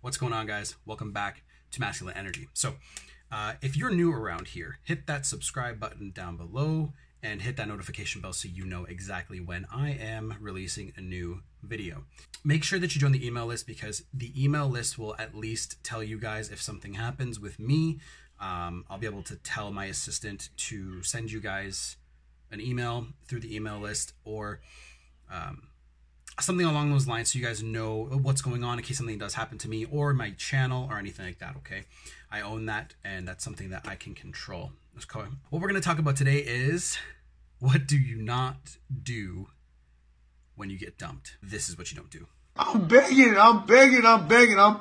What's going on, guys? Welcome back to Masculine Energy. So if you're new around here, hit that subscribe button down below and hit that notification bell so you know exactly when I am releasing a new video. Make sure that you join the email list because the email list will at least tell you guys if something happens with me. I'll be able to tell my assistant to send you guys an email through the email list or something along those lines so you guys know what's going on in case something does happen to me or my channel or anything like that, okay? I own that, and that's something that I can control. What we're going to talk about today is what do you not do when you get dumped? This is what you don't do. I'm begging,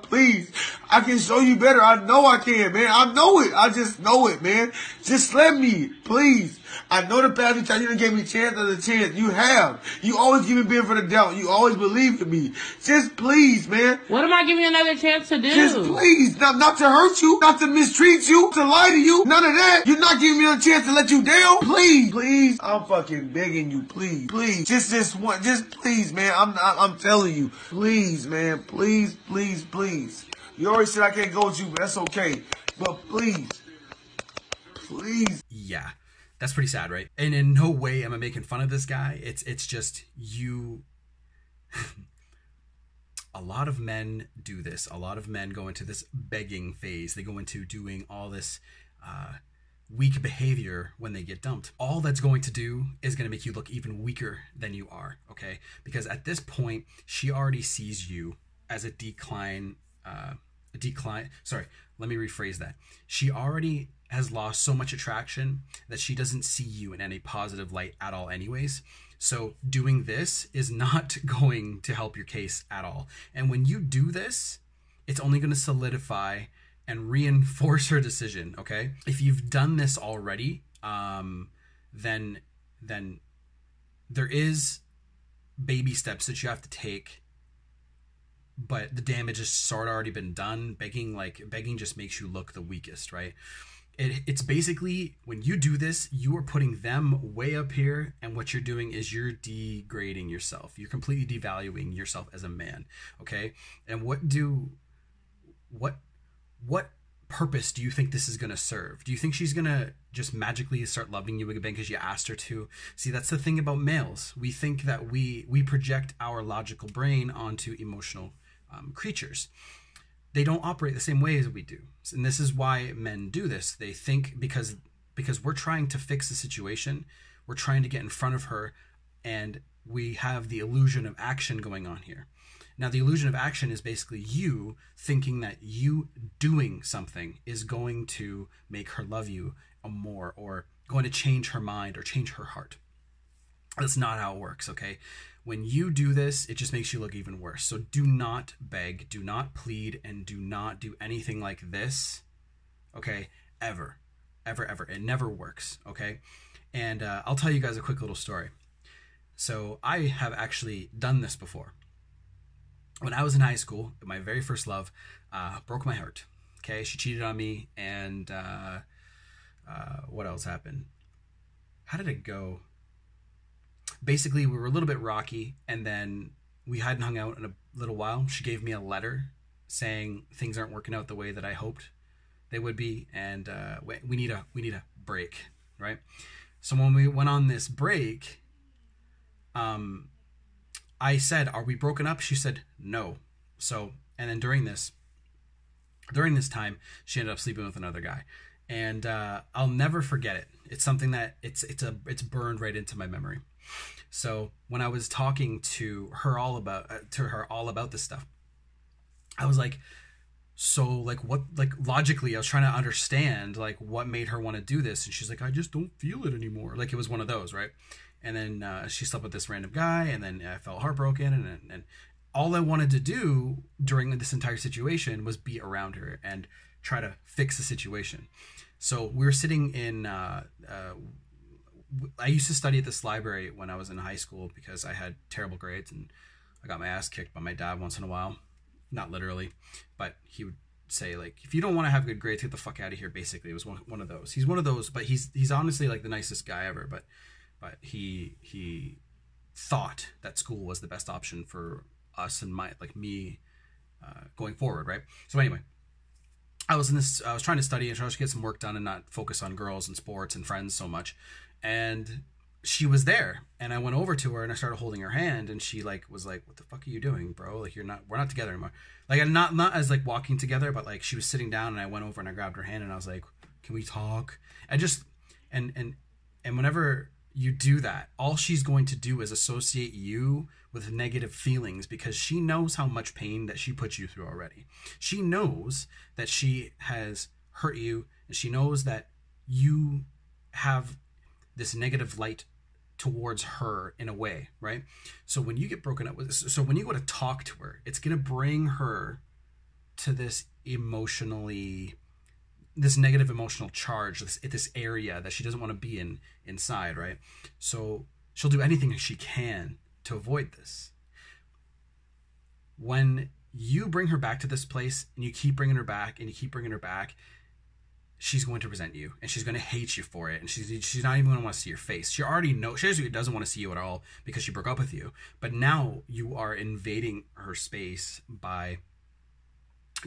please. I can show you better. I know I can, man. I know it. I just know it, man. Just let me, please. I know the past few times you done gave me chance after chance. You have. You always give me benefit of the doubt. You always believe in me. Just please, man. What am I giving you another chance to do? Just please. Not to hurt you. Not to mistreat you. To lie to you. None of that. You're not giving me a chance to let you down. Please. Please. I'm fucking begging you. Please. Please. Just please, man. I'm telling you. Please, man. Please. You already said I can't go with you, but that's okay. But please. Please. Yeah. That's pretty sad, right? And in no way am I making fun of this guy. It's just you. A lot of men do this. A lot of men go into this begging phase. They go into doing all this weak behavior when they get dumped. All that's going to do is going to make you look even weaker than you are, okay? Because at this point, she already sees you as a decline. Sorry, let me rephrase that. She already has lost so much attraction that she doesn't see you in any positive light at all anyways. So doing this is not going to help your case at all. And when you do this, it's only going to solidify and reinforce her decision, okay? If you've done this already, then there is baby steps that you have to take, but the damage has sort of already been done. Begging just makes you look the weakest, right? It's basically, when you do this, you are putting them way up here, and what you're doing is you're degrading yourself. You're completely devaluing yourself as a man, okay? And what purpose do you think this is going to serve? Do you think she's going to just magically start loving you again because you asked her to? See, that's the thing about males. We think that we project our logical brain onto emotional creatures. They don't operate the same way as we do. And this is why men do this. They think because we're trying to fix the situation, we're trying to get in front of her, and we have the illusion of action going on here. Now, the illusion of action is basically you thinking that you doing something is going to make her love you more, or going to change her mind or change her heart. That's not how it works, okay? When you do this, it just makes you look even worse. So do not beg, do not plead, and do not do anything like this, okay? Ever. It never works, okay? And I'll tell you guys a quick little story. So I have actually done this before. When I was in high school, my very first love broke my heart, okay? She cheated on me, and what else happened? How did it go? Basically, we were a little bit rocky, and then we hadn't hung out in a little while. She gave me a letter saying things aren't working out the way that I hoped they would be, and we need a break, right? So when we went on this break, I said, "Are we broken up?" She said, "No." So, and then during this time, she ended up sleeping with another guy, and I'll never forget it. It's something that it's burned right into my memory. So when I was talking to her all about this stuff, I was like, logically, I was trying to understand what made her want to do this, and she's like, "I just don't feel it anymore." Like, it was one of those, right? And then she slept with this random guy, and then I felt heartbroken, and all I wanted to do during this entire situation was be around her and try to fix the situation. So we were sitting in. I used to study at this library when I was in high school because I had terrible grades, and I got my ass kicked by my dad once in a while. Not literally, but he would say, if you don't want to have good grades, get the fuck out of here. Basically, it was one of those. He's one of those, but he's honestly the nicest guy ever. But he thought that school was the best option for us and me going forward, right? So anyway, I was trying to study and trying to get some work done and not focus on girls and sports and friends so much. And she was there, and I went over to her and I started holding her hand, and she like was like, "What the fuck are you doing, bro? Like we're not together anymore." Like I'm not as like walking together, but like she was sitting down and I went over and I grabbed her hand and I was like, "Can we talk?" I just and whenever you do that, all she's going to do is associate you with negative feelings, because she knows how much pain that she put you through already. She knows that she has hurt you, and she knows that you have this negative light towards her in a way, right? So when you get broken up with, so when you go to talk to her, it's going to bring her to this negative emotional charge, this area that she doesn't want to be inside, right? So she'll do anything she can to avoid this. When you bring her back to this place and you keep bringing her back and you keep bringing her back, she's going to resent you and she's going to hate you for it, and she's not even going to want to see your face. She already knows, she doesn't want to see you at all because she broke up with you, but now you are invading her space by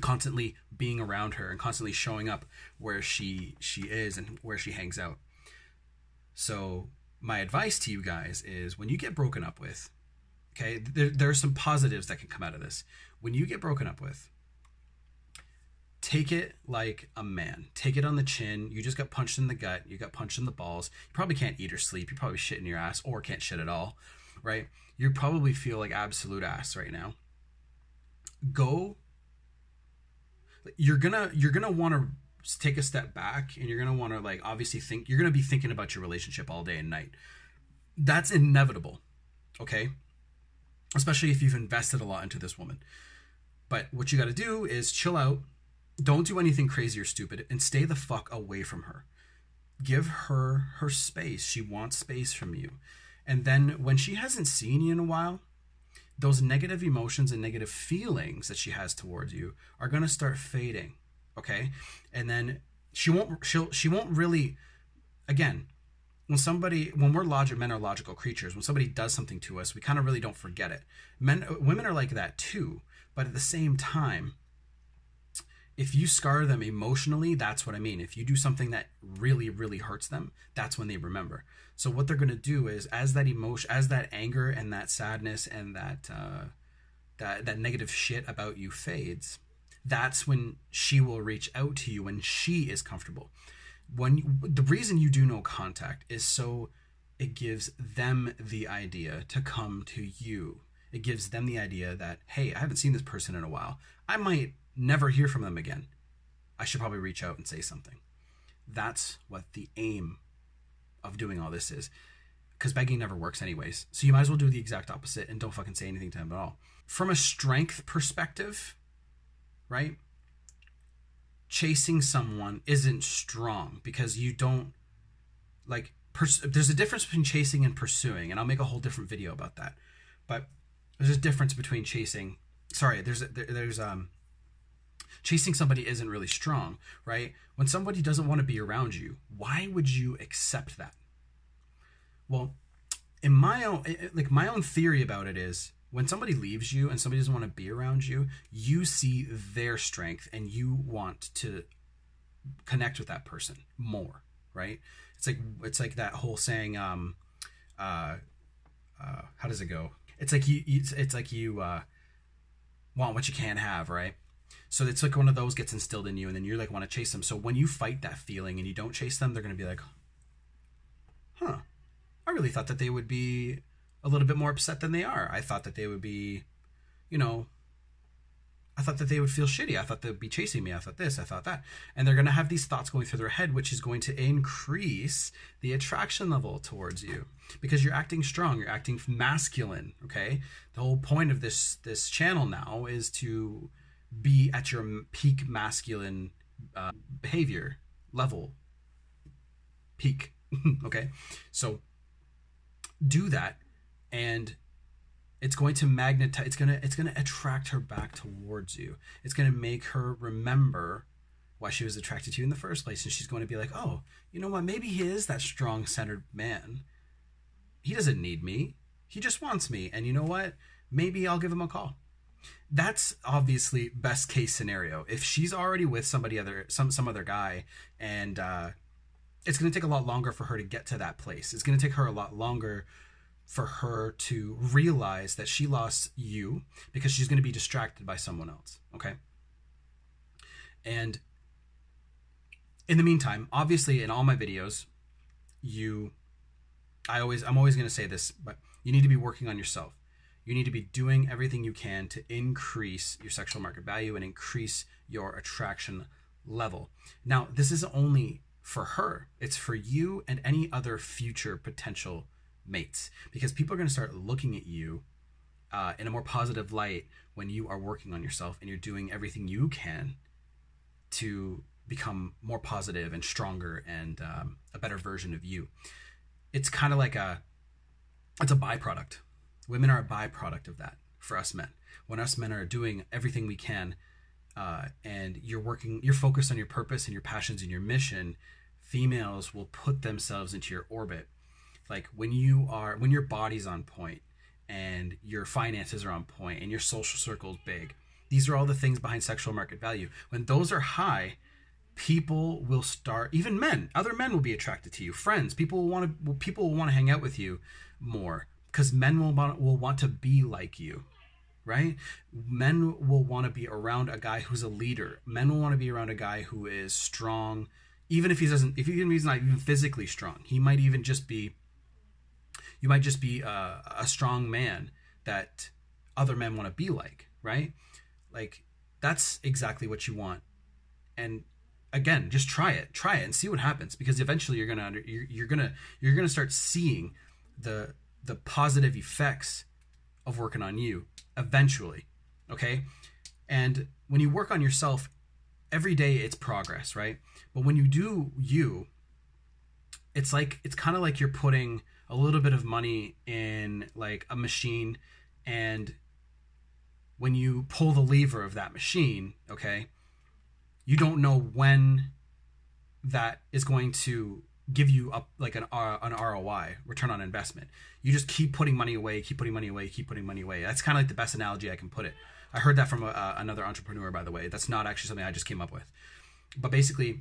constantly being around her and constantly showing up where she is and where she hangs out. So my advice to you guys is, when you get broken up with, okay, there are some positives that can come out of this. When you get broken up with, take it like a man. Take it on the chin. You just got punched in the gut. You got punched in the balls. You probably can't eat or sleep. You probably shit in your ass, or can't shit at all, right? You probably feel like absolute ass right now. You're gonna want to take a step back, and you're gonna want to, like, obviously think, you're gonna be thinking about your relationship all day and night. That's inevitable, okay? Especially if you've invested a lot into this woman. But what you got to do is chill out. Don't do anything crazy or stupid, and stay the fuck away from her. Give her her space. She wants space from you. And then when she hasn't seen you in a while, those negative emotions and negative feelings that she has towards you are going to start fading, okay? And then she won't really, again, when we're men are logical creatures. When somebody does something to us, we kind of really don't forget it. Women are like that too, but at the same time, if you scar them emotionally, that's what I mean. If you do something that really, really hurts them, that's when they remember. So what they're going to do is, as that emotion, as that anger and that sadness and that negative shit about you fades, that's when she will reach out to you when she is comfortable. The reason you do no contact is so it gives them the idea to come to you. It gives them the idea that, hey, I haven't seen this person in a while. I might never hear from them again. I should probably reach out and say something. That's what the aim of doing all this is. Because begging never works anyways. So you might as well do the exact opposite and don't fucking say anything to him at all. From a strength perspective, right? Chasing someone isn't strong, because you don't, like, there's a difference between chasing and pursuing, and I'll make a whole different video about that. But there's a difference between chasing. Chasing somebody isn't really strong, right? When somebody doesn't want to be around you, why would you accept that? Well, in my own theory about it is, when somebody leaves you and somebody doesn't want to be around you, you see their strength and you want to connect with that person more, right? It's like that whole saying, how does it go? It's like you want what you can't have, right? So it's like one of those gets instilled in you, and then you like want to chase them. So when you fight that feeling and you don't chase them, they're going to be like, huh, I really thought that they would be a little bit more upset than they are. I thought that they would be, I thought that they would feel shitty. I thought they'd be chasing me. I thought this, I thought that. And they're going to have these thoughts going through their head, which is going to increase the attraction level towards you, because you're acting strong. You're acting masculine, okay? The whole point of this channel now is to be at your peak masculine behavior level. Peak, okay? So do that, and it's going to magnetize. It's gonna attract her back towards you. It's gonna make her remember why she was attracted to you in the first place, and she's going to be like, oh, you know what? Maybe he is that strong-centered man. He doesn't need me. He just wants me. And you know what? Maybe I'll give him a call. That's obviously best case scenario. If she's already with somebody other, some other guy, and it's going to take a lot longer for her to get to that place. It's going to take her a lot longer for her to realize that she lost you because she's going to be distracted by someone else. Okay. And in the meantime, obviously in all my videos, I'm always going to say this, but you need to be working on yourself. You need to be doing everything you can to increase your sexual market value and increase your attraction level. Now, this isn't only for her, it's for you and any other future potential mates, because people are going to start looking at you in a more positive light when you are working on yourself and you're doing everything you can to become more positive and stronger and a better version of you. It's kind of like it's a byproduct. Women are a byproduct of that for us men. When us men are doing everything we can and you're focused on your purpose and your passions and your mission, females will put themselves into your orbit. Like when your body's on point and your finances are on point and your social circle's big, these are all the things behind sexual market value. When those are high, people will start, even men, other men will be attracted to you. Friends, people will want to hang out with you more because men will want to be like you, right? Men will want to be around a guy who's a leader. Men will want to be around a guy who is strong, even if he's not even physically strong. You might just be a strong man that other men want to be like, right? Like that's exactly what you want. And again, just try it and see what happens, because eventually you're gonna start seeing the positive effects of working on you eventually. Okay. And when you work on yourself every day, it's progress, right? But when you do it's kind of like you're putting a little bit of money in like a machine, and when you pull the lever of that machine, okay, you don't know when that is going to give you an ROI, return on investment. You just keep putting money away. That's kind of like the best analogy I can put it. I heard that from another entrepreneur, by the way. That's not actually something I just came up with. But basically,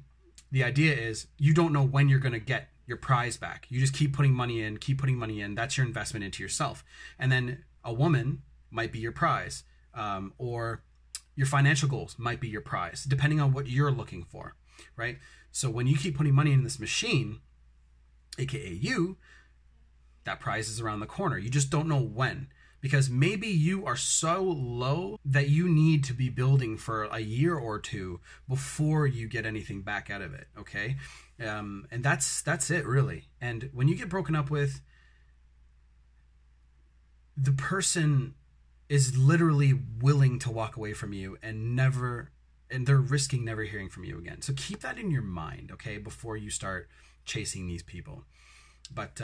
the idea is you don't know when you're going to get your prize back. You just keep putting money in. That's your investment into yourself. And then a woman might be your prize, or your financial goals might be your prize, depending on what you're looking for, right? So when you keep putting money in this machine, aka you, that prize is around the corner. You just don't know when, because maybe you are so low that you need to be building for a year or two before you get anything back out of it, okay? And that's it, really. And when you get broken up with, the person is literally willing to walk away from you and they're risking never hearing from you again. So keep that in your mind, okay, before you start chasing these people. But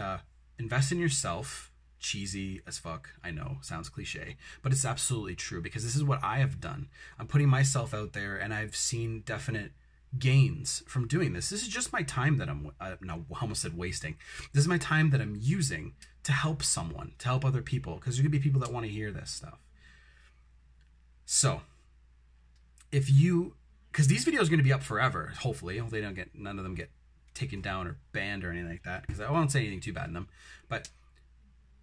invest in yourself. Cheesy as fuck, I know, sounds cliche, but it's absolutely true, because this is what I have done. I'm putting myself out there, and I've seen definite gains from doing this. This is just my time that I almost said wasting. This is my time that I'm using to help someone, to help other people, because there's gonna be people that want to hear this stuff. So because these videos are going to be up forever, hopefully none of them get taken down or banned or anything like that, because I won't say anything too bad in them, but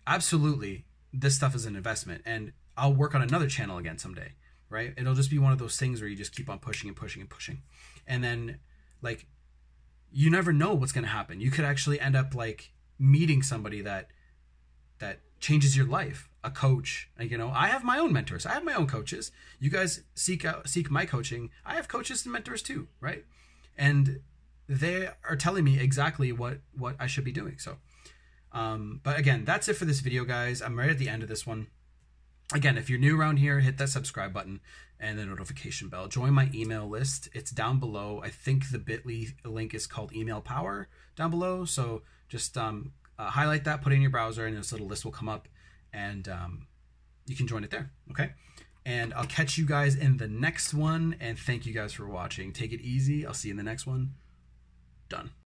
absolutely this stuff is an investment, and I'll work on another channel again someday, right? It'll just be one of those things where you just keep on pushing and pushing and pushing, and then like you never know what's going to happen. You could actually end up like meeting somebody that changes your life, a coach. You know, I have my own mentors, I have my own coaches. You guys seek my coaching. I have coaches and mentors too, right? And they are telling me exactly what I should be doing. So but again, that's it for this video, guys. I'm right at the end of this one. Again, if you're new around here, hit that subscribe button and the notification bell. Join my email list. It's down below. I think the bit.ly link is called Email Power down below. So just highlight that, put it in your browser, and this little list will come up, and you can join it there, okay? And I'll catch you guys in the next one, and thank you guys for watching. Take it easy. I'll see you in the next one. Done.